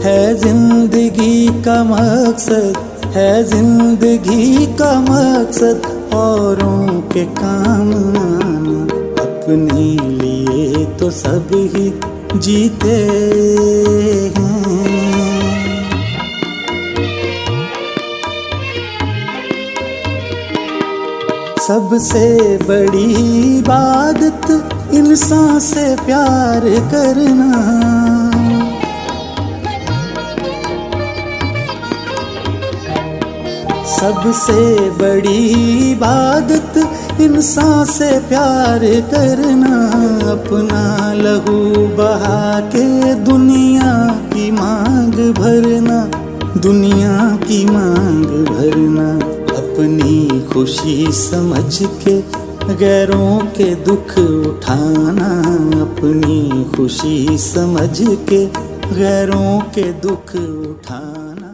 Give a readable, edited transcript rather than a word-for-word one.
है जिंदगी का मकसद, है जिंदगी का मकसद औरों के काम आना, अपने लिए तो सब ही जीते हैं। सबसे बड़ी इबादत इंसान से प्यार करना, सबसे बड़ी इबादत इंसान से प्यार करना, अपना लहू बहा के दुनिया की मांग भरना, दुनिया की मांग भरना, अपनी खुशी समझ के गैरों के दुख उठाना, अपनी खुशी समझ के गैरों के दुख उठाना।